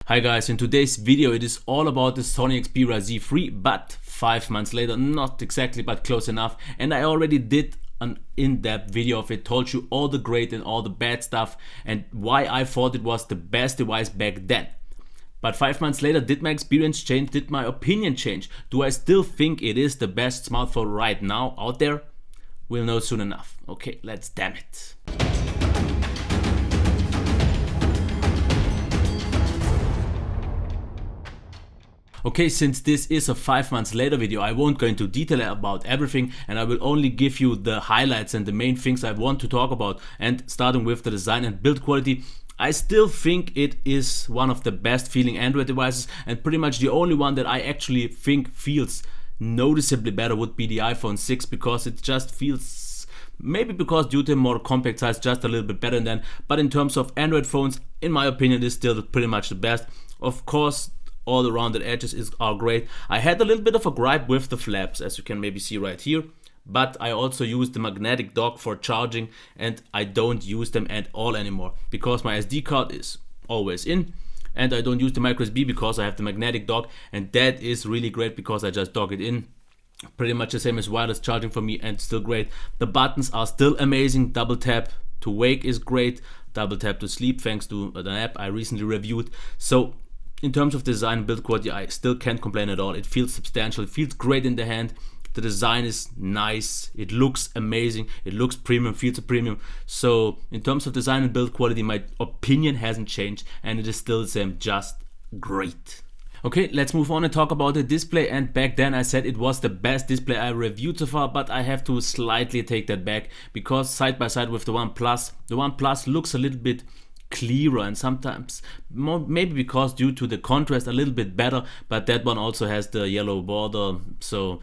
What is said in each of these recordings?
Hi guys, in today's video it is all about the Sony Xperia Z3, but 5 months later, not exactly but close enough, and I already did an in-depth video of it, told you all the great and all the bad stuff and why I thought it was the best device back then. But 5 months later, did my experience change? Did my opinion change? Do I still think it is the best smartphone right now out there? We'll know soon enough. Okay, let's damn it. Okay, since this is a 5 months later video, I won't go into detail about everything and I will only give you the highlights and the main things I want to talk about. And starting with the design and build quality, I still think it is one of the best feeling Android devices, and pretty much the only one that I actually think feels noticeably better would be the iPhone 6, because it just feels, maybe because due to a more compact size, just a little bit better than. But in terms of Android phones, in my opinion, it is still pretty much the best. Of course, all the rounded edges are great. I had a little bit of a gripe with the flaps, as you can maybe see right here, but I also use the magnetic dock for charging and I don't use them at all anymore because my SD card is always in, and I don't use the micro USB because I have the magnetic dock, and that is really great because I just dock it in. Pretty much the same as wireless charging for me, and still great. The buttons are still amazing. Double tap to wake is great, double tap to sleep thanks to an app I recently reviewed. So in terms of design and build quality, I still can't complain at all. It feels substantial, it feels great in the hand. The design is nice, it looks amazing, it looks premium, feels a premium. So in terms of design and build quality, my opinion hasn't changed and it is still the same, just great. Okay, let's move on and talk about the display. And back then I said it was the best display I reviewed so far, but I have to slightly take that back because side by side with the OnePlus looks a little bit clearer and sometimes more, maybe because due to the contrast, a little bit better, but that one also has the yellow border. So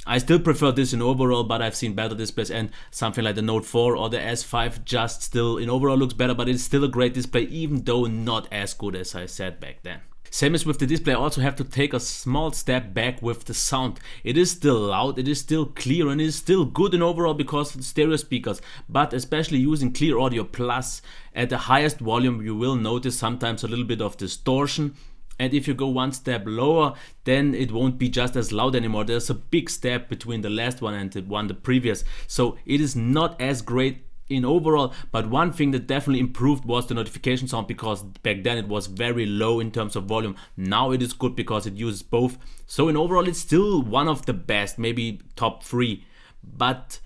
I still prefer this in overall, but I've seen better displays, and something like the Note 4 or the S5 just still in overall looks better, but it's still a great display, even though not as good as I said back then. Same as with the display, I also have to take a small step back with the sound. It is still loud, it is still clear, and it is still good in overall because of the stereo speakers, but especially using Clear Audio Plus at the highest volume, you will notice sometimes a little bit of distortion. And if you go one step lower, then it won't be just as loud anymore. There's a big step between the last one and the previous. So it is not as great in overall, but one thing that definitely improved was the notification sound, because back then it was very low in terms of volume. Now it is good because it uses both. So in overall it's still one of the best, maybe top 3, but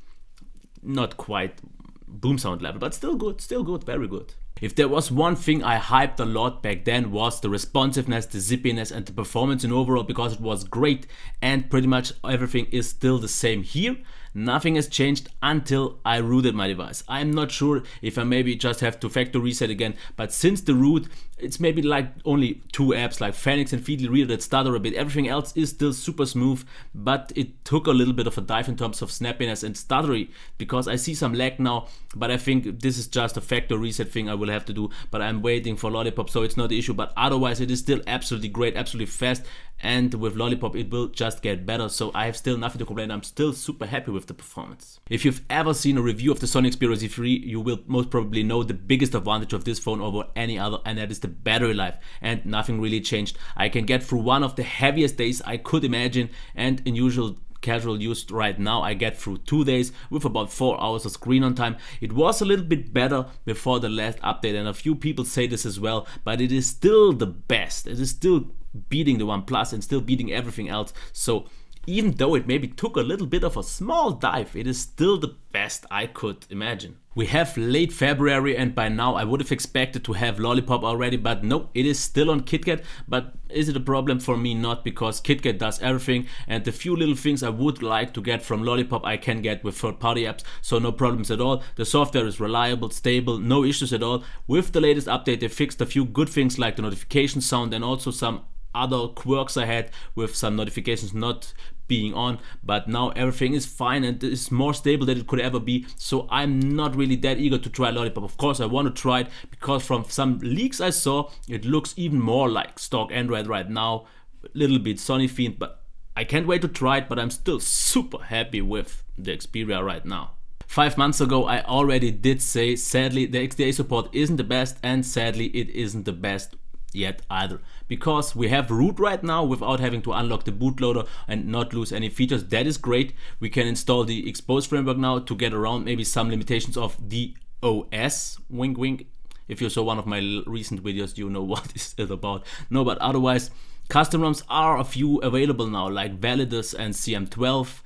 not quite boom sound level, but still good, very good. If there was one thing I hyped a lot back then, was the responsiveness, the zippiness and the performance in overall, because it was great, and pretty much everything is still the same here. Nothing has changed until I rooted my device. I'm not sure if I maybe just have to factory reset again, but since the root, it's maybe like only 2 apps like Phoenix and Feedly Reader that stutter a bit. Everything else is still super smooth, but it took a little bit of a dive in terms of snappiness and stuttery, because I see some lag now, but I think this is just a factory reset thing I will have to do, but I'm waiting for Lollipop, so it's not the issue. But otherwise it is still absolutely great, absolutely fast, and with Lollipop it will just get better, so I have still nothing to complain. I'm still super happy with the performance. If you've ever seen a review of the Sony Xperia Z3, you will most probably know the biggest advantage of this phone over any other, and that is the battery life, and nothing really changed. I can get through one of the heaviest days I could imagine, and in usual casual use right now I get through 2 days with about 4 hours of screen on time. It was a little bit better before the last update, and a few people say this as well, but it is still the best. It is still beating the OnePlus and still beating everything else. So even though it maybe took a little bit of a small dive, it is still the best I could imagine. We have late February, and by now I would have expected to have Lollipop already, but no, it is still on KitKat. But is it a problem for me? Not, because KitKat does everything, and the few little things I would like to get from Lollipop I can get with third-party apps, so no problems at all. The software is reliable, stable, no issues at all. With the latest update they fixed a few good things like the notification sound and also some other quirks I had with some notifications not being on, but now everything is fine and is more stable than it could ever be. So I'm not really that eager to try Lollipop. Of course I want to try it because from some leaks I saw it looks even more like stock Android right now, a little bit Sony themed, but I can't wait to try it. But I'm still super happy with the Xperia right now. 5 months ago I already did say, sadly the XDA support isn't the best, and sadly it isn't the best yet either, because we have root right now without having to unlock the bootloader and not lose any features. That is great. We can install the Xpose framework now to get around maybe some limitations of the OS, wink wink. If you saw one of my recent videos, you know what this is about. No, but otherwise, custom ROMs are a few available now, like Validus and CM12,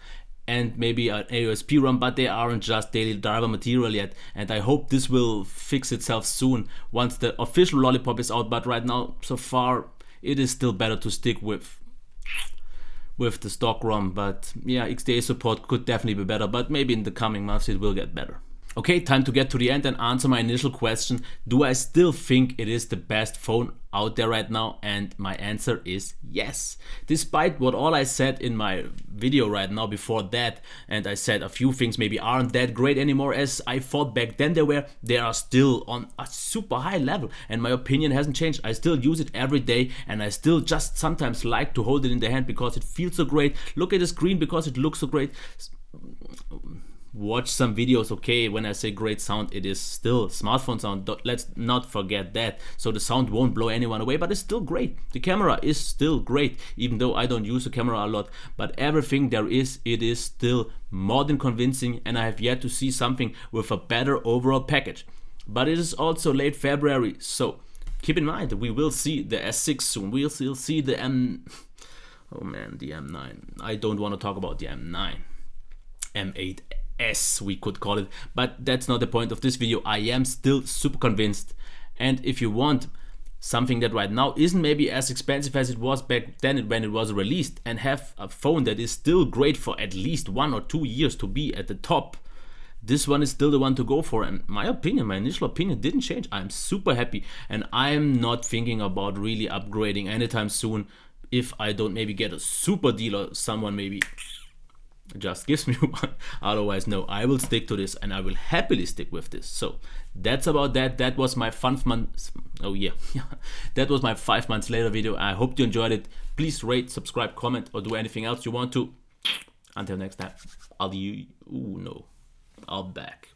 and maybe an AOSP ROM, but they aren't just daily driver material yet. And I hope this will fix itself soon once the official Lollipop is out. But right now, so far, it is still better to stick with the stock ROM. But yeah, XDA support could definitely be better, but maybe in the coming months it will get better. Okay, time to get to the end and answer my initial question. Do I still think it is the best phone out there right now? And my answer is yes. Despite what all I said in my video right now before that, and I said a few things maybe aren't that great anymore as I thought back then they were, they are still on a super high level and my opinion hasn't changed. I still use it every day and I still just sometimes like to hold it in the hand because it feels so great. Look at the screen because it looks so great. Watch some videos, okay? When I say great sound, it is still smartphone sound. Let's not forget that. So the sound won't blow anyone away, but it's still great. The camera is still great, even though I don't use the camera a lot. But everything there is, it is still more than convincing, and I have yet to see something with a better overall package. But it is also late February, so keep in mind we will see the S6 soon. We'll still see the oh man, the M9. I don't want to talk about the M9. M8S we could call it, but that's not the point of this video. I am still super convinced, and if you want something that right now isn't maybe as expensive as it was back then when it was released, and have a phone that is still great for at least 1 or 2 years to be at the top, this one is still the one to go for. And my opinion, my initial opinion didn't change. I'm super happy, and I'm not thinking about really upgrading anytime soon if I don't maybe get a super deal or someone maybe just gives me one. Otherwise, no, I will stick to this and I will happily stick with this. So that's about that. That was my 5 months. Oh yeah, that was my 5 months later video. I hope you enjoyed it. Please rate, subscribe, comment, or do anything else you want to. Until next time, I'll be back.